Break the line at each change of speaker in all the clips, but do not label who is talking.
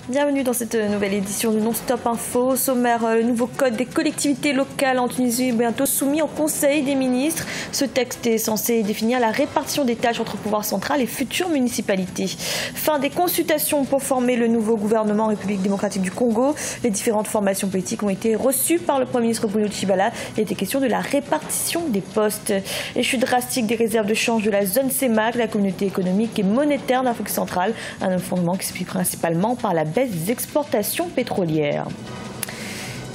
Bienvenue dans cette nouvelle édition de Non-Stop Info. Au sommaire, le nouveau code des collectivités locales en Tunisie est bientôt soumis au Conseil des ministres. Ce texte est censé définir la répartition des tâches entre pouvoir central et futures municipalités. Fin des consultations pour former le nouveau gouvernement en République démocratique du Congo. Les différentes formations politiques ont été reçues par le Premier ministre Bruno Tshibala. Il était question de la répartition des postes. Les chutes drastiques des réserves de change de la zone CEMAC, la communauté économique et monétaire d'Afrique centrale. Un fondement qui s'explique principalement par la baisse des exportations pétrolières.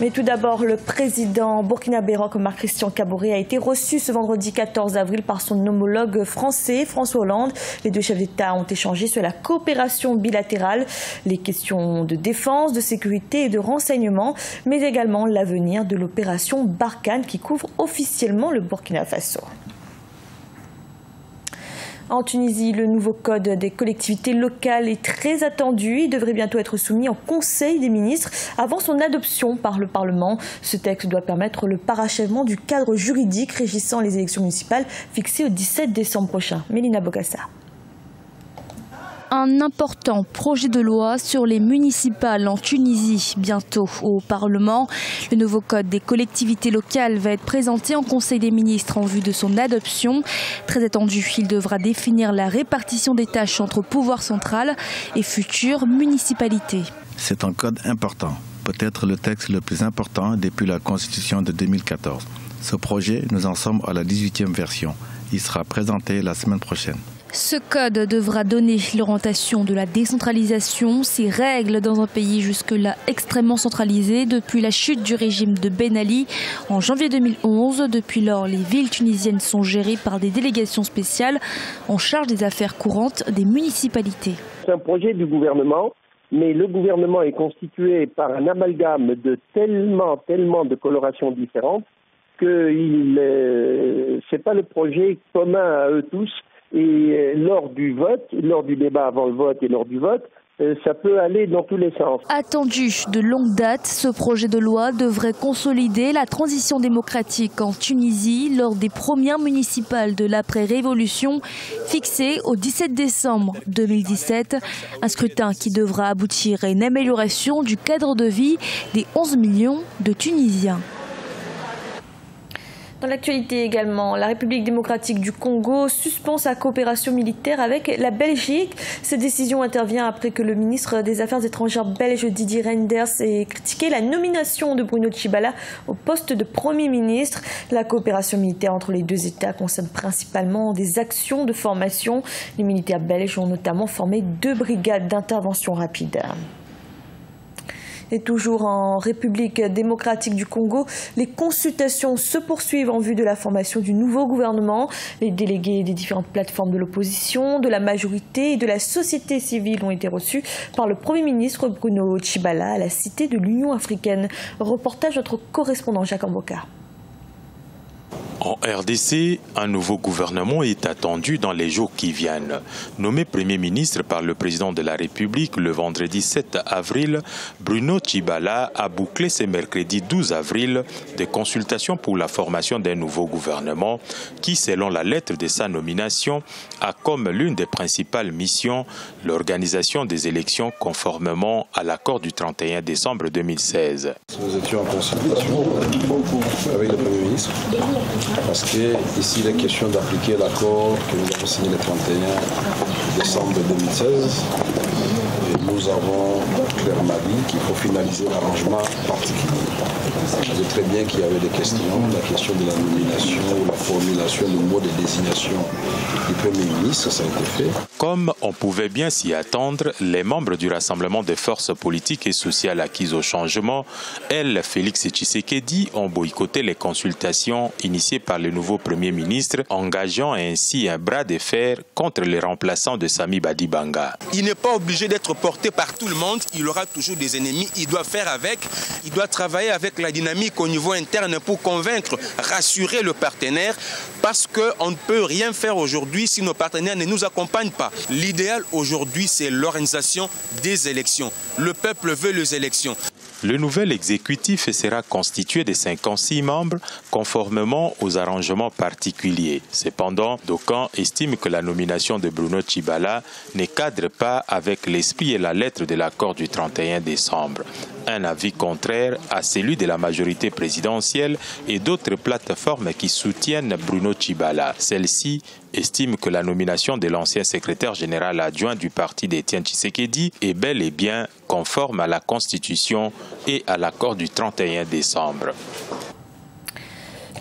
Mais tout d'abord, le président burkinabé Marc-Christian Kaboré a été reçu ce vendredi 14 avril par son homologue français, François Hollande. Les deux chefs d'État ont échangé sur la coopération bilatérale, les questions de défense, de sécurité et de renseignement, mais également l'avenir de l'opération Barkhane qui couvre officiellement le Burkina Faso. En Tunisie, le nouveau code des collectivités locales est très attendu. Il devrait bientôt être soumis en Conseil des ministres avant son adoption par le Parlement. Ce texte doit permettre le parachèvement du cadre juridique régissant les élections municipales fixées au 17 décembre prochain. Mélina Bokassa.
Un important projet de loi sur les municipales en Tunisie, bientôt au Parlement. Le nouveau code des collectivités locales va être présenté en Conseil des ministres en vue de son adoption. Très attendu, il devra définir la répartition des tâches entre pouvoir central et futures municipalités.
C'est un code important, peut-être le texte le plus important depuis la Constitution de 2014. Ce projet, nous en sommes à la 18e version. Il sera présenté la semaine prochaine.
Ce code devra donner l'orientation de la décentralisation, ses règles dans un pays jusque-là extrêmement centralisé depuis la chute du régime de Ben Ali en janvier 2011. Depuis lors, les villes tunisiennes sont gérées par des délégations spéciales en charge des affaires courantes des municipalités.
C'est un projet du gouvernement, mais le gouvernement est constitué par un amalgame de tellement de colorations différentes que c'est pas le projet commun à eux tous. Et lors du débat avant le vote et lors du vote, ça peut aller dans tous les sens.
Attendu de longue date, ce projet de loi devrait consolider la transition démocratique en Tunisie lors des premières municipales de l'après-révolution fixées au 17 décembre 2017. Un scrutin qui devra aboutir à une amélioration du cadre de vie des 11 millions de Tunisiens.
Dans l'actualité également, la République démocratique du Congo suspend sa coopération militaire avec la Belgique. Cette décision intervient après que le ministre des Affaires étrangères belge Didier Reynders ait critiqué la nomination de Bruno Tshibala au poste de Premier ministre. La coopération militaire entre les deux États concerne principalement des actions de formation. Les militaires belges ont notamment formé 2 brigades d'intervention rapide. Et toujours en République démocratique du Congo, les consultations se poursuivent en vue de la formation du nouveau gouvernement. Les délégués des différentes plateformes de l'opposition, de la majorité et de la société civile ont été reçus par le Premier ministre Bruno Tshibala à la Cité de l'Union africaine. Reportage de notre correspondant Jacques Amboka.
En RDC, un nouveau gouvernement est attendu dans les jours qui viennent. Nommé Premier ministre par le président de la République le vendredi 7 avril, Bruno Tshibala a bouclé ce mercredi 12 avril des consultations pour la formation d'un nouveau gouvernement qui, selon la lettre de sa nomination, a comme l'une des principales missions l'organisation des élections conformément à l'accord du 31 décembre 2016.
Nous étions en consultation avec le Premier ministre. Parce qu'ici, il est question d'appliquer l'accord que nous avons signé le 31 décembre 2016. Et nous avons clairement dit qu'il faut finaliser l'arrangement particulier. Vous savez très bien qu'il y avait des questions, la question de la nomination ou la formulation du mot de désignation du Premier ministre, ça a été fait.
Comme on pouvait bien s'y attendre, les membres du Rassemblement des forces politiques et sociales acquises au changement, Félix Tshisekedi, ont boycotté les consultations initiées par le nouveau Premier ministre, engageant ainsi un bras de fer contre les remplaçants de Sami Badibanga.
Il n'est pas obligé d'être porté par tout le monde, il aura toujours des ennemis, il doit faire avec, il doit travailler avec la dynamique au niveau interne pour convaincre, rassurer le partenaire, parce qu'on ne peut rien faire aujourd'hui si nos partenaires ne nous accompagnent pas. L'idéal aujourd'hui, c'est l'organisation des élections. Le peuple veut les élections.
Le nouvel exécutif sera constitué de 56 membres conformément aux arrangements particuliers. Cependant, d'aucuns estiment que la nomination de Bruno Tshibala ne cadre pas avec l'esprit et la lettre de l'accord du 31 décembre. Un avis contraire à celui de la majorité présidentielle et d'autres plateformes qui soutiennent Bruno Tshibala. Celle-ci estime que la nomination de l'ancien secrétaire général adjoint du parti d'Étienne Tshisekedi est bel et bien conforme à la Constitution et à l'accord du 31 décembre.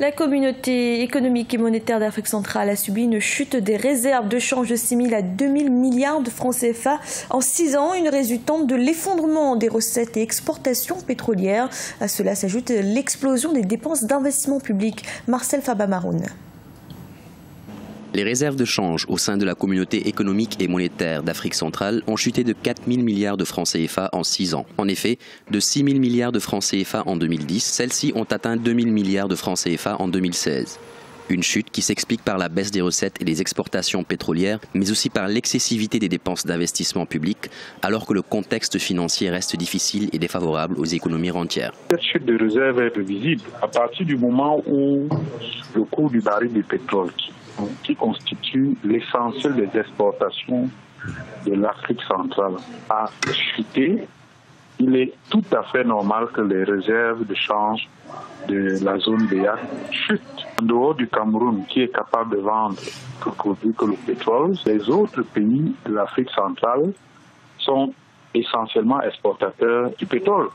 La communauté économique et monétaire d'Afrique centrale a subi une chute des réserves de change de 6 000 à 2 000 milliards de francs CFA en 6 ans, une résultante de l'effondrement des recettes et exportations pétrolières. À cela s'ajoute l'explosion des dépenses d'investissement public. Marcel Fabamaroun.
Les réserves de change au sein de la communauté économique et monétaire d'Afrique centrale ont chuté de 4 000 milliards de francs CFA en 6 ans. En effet, de 6 000 milliards de francs CFA en 2010, celles-ci ont atteint 2 000 milliards de francs CFA en 2016. Une chute qui s'explique par la baisse des recettes et des exportations pétrolières, mais aussi par l'excessivité des dépenses d'investissement public, alors que le contexte financier reste difficile et défavorable aux économies rentières.
Cette chute de réserve est visible à partir du moment où le cours du baril de pétrole, qui constitue l'essentiel des exportations de l'Afrique centrale, a chuté. Il est tout à fait normal que les réserves de change de la zone BA chutent. En dehors du Cameroun, qui est capable de vendre plus produit que le pétrole, les autres pays de l'Afrique centrale sont essentiellement exportateurs du pétrole.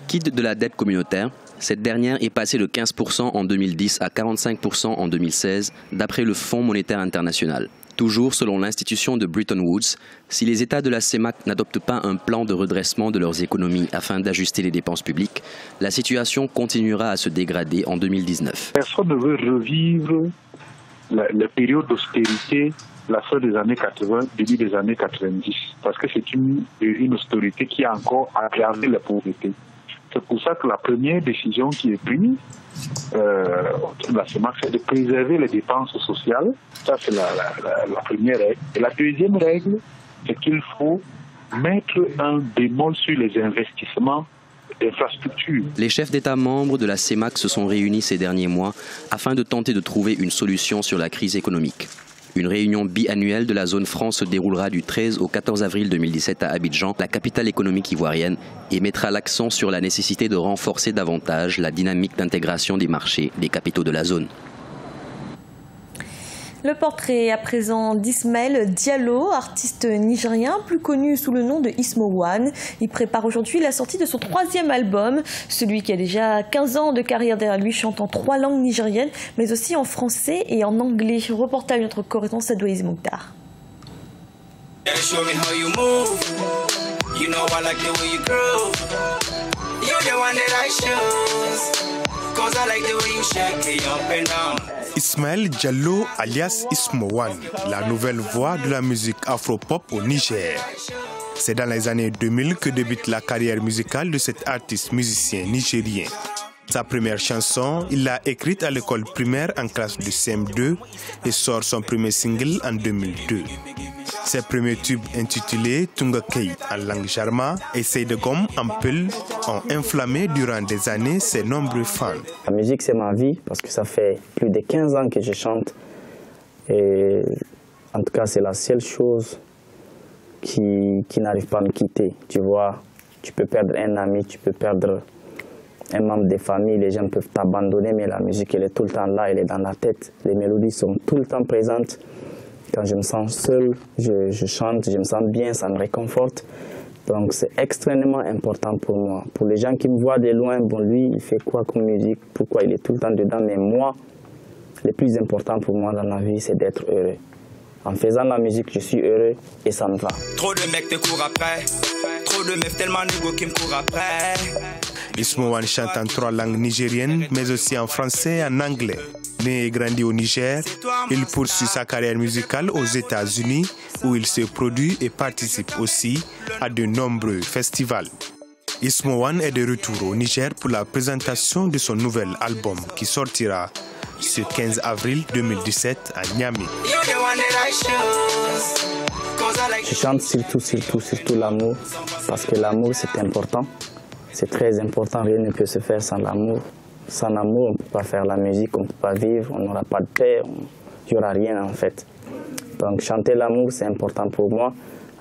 Quitte de la dette communautaire, cette dernière est passée de 15% en 2010 à 45% en 2016, d'après le Fonds monétaire international. Toujours selon l'institution de Bretton Woods, si les États de la CEMAC n'adoptent pas un plan de redressement de leurs économies afin d'ajuster les dépenses publiques, la situation continuera à se dégrader en 2019.
Personne ne veut revivre la période d'austérité, la fin des années 80, début des années 90, parce que c'est une austérité qui a encore aggravé la pauvreté. C'est pour ça que la première décision qui est prise de la CEMAC, c'est de préserver les dépenses sociales. Ça, c'est la première règle. Et la deuxième règle, c'est qu'il faut mettre un bémol sur les investissements d'infrastructures.
Les chefs d'État membres de la CEMAC se sont réunis ces derniers mois afin de tenter de trouver une solution sur la crise économique. Une réunion biannuelle de la zone franc se déroulera du 13 au 14 avril 2017 à Abidjan, la capitale économique ivoirienne, et mettra l'accent sur la nécessité de renforcer davantage la dynamique d'intégration des marchés des capitaux de la zone.
Le portrait à présent d'Ismaël Diallo, artiste nigérien plus connu sous le nom de Ismo One. Il prépare aujourd'hui la sortie de son 3e album. Celui qui a déjà 15 ans de carrière derrière lui chante en 3 langues nigériennes, mais aussi en français et en anglais. Reportage de notre correspondant Sadoïs Mokhtar.
Ismaël Diallo alias Ismo One, la nouvelle voix de la musique afro-pop au Niger. C'est dans les années 2000 que débute la carrière musicale de cet artiste musicien nigérien. Sa première chanson, il l'a écrite à l'école primaire en classe de CM2 et sort son premier single en 2002. Ses premiers tubes intitulés Tunga Kei en langue jarma et Seydegom en peul ont inflammé durant des années ses nombreux fans.
La musique c'est ma vie parce que ça fait plus de 15 ans que je chante et en tout cas c'est la seule chose qui n'arrive pas à me quitter. Tu vois, tu peux perdre un ami, tu peux perdre un membre de famille, les gens peuvent t'abandonner mais la musique elle est tout le temps là, elle est dans la tête. Les mélodies sont tout le temps présentes. Quand je me sens seul, je chante, je me sens bien, ça me réconforte. Donc c'est extrêmement important pour moi. Pour les gens qui me voient de loin, bon lui, il fait quoi comme musique, pourquoi il est tout le temps dedans, mais moi, le plus important pour moi dans la vie, c'est d'être heureux. En faisant la musique, je suis heureux et ça me va.
Trop de mecs te courent après, trop de meufs tellement négro qui me courent après.
Ismo One chante en 3 langues nigériennes, mais aussi en français et en anglais. Né et grandi au Niger, il poursuit sa carrière musicale aux États-Unis où il se produit et participe aussi à de nombreux festivals. Ismo One est de retour au Niger pour la présentation de son nouvel album qui sortira ce 15 avril 2017 à Niamey.
Je chante surtout l'amour parce que l'amour c'est important. C'est très important, rien ne peut se faire sans l'amour. Sans l'amour, on ne peut pas faire la musique, on ne peut pas vivre, on n'aura pas de paix, il n'y aura rien en fait. Donc chanter l'amour, c'est important pour moi.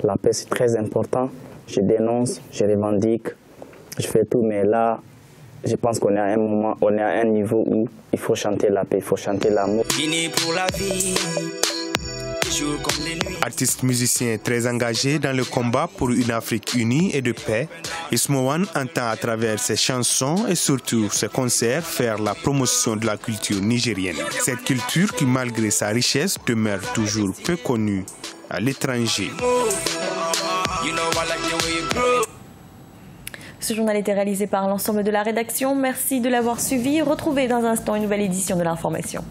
La paix, c'est très important. Je dénonce, je revendique, je fais tout, mais là, je pense qu'on est à un moment, on est à un niveau où il faut chanter la paix, il faut chanter l'amour.
Artiste musicien très engagé dans le combat pour une Afrique unie et de paix, Ismo One entend à travers ses chansons et surtout ses concerts faire la promotion de la culture nigérienne. Cette culture qui, malgré sa richesse, demeure toujours peu connue à l'étranger.
Ce journal a été réalisé par l'ensemble de la rédaction. Merci de l'avoir suivi. Retrouvez dans un instant une nouvelle édition de l'information.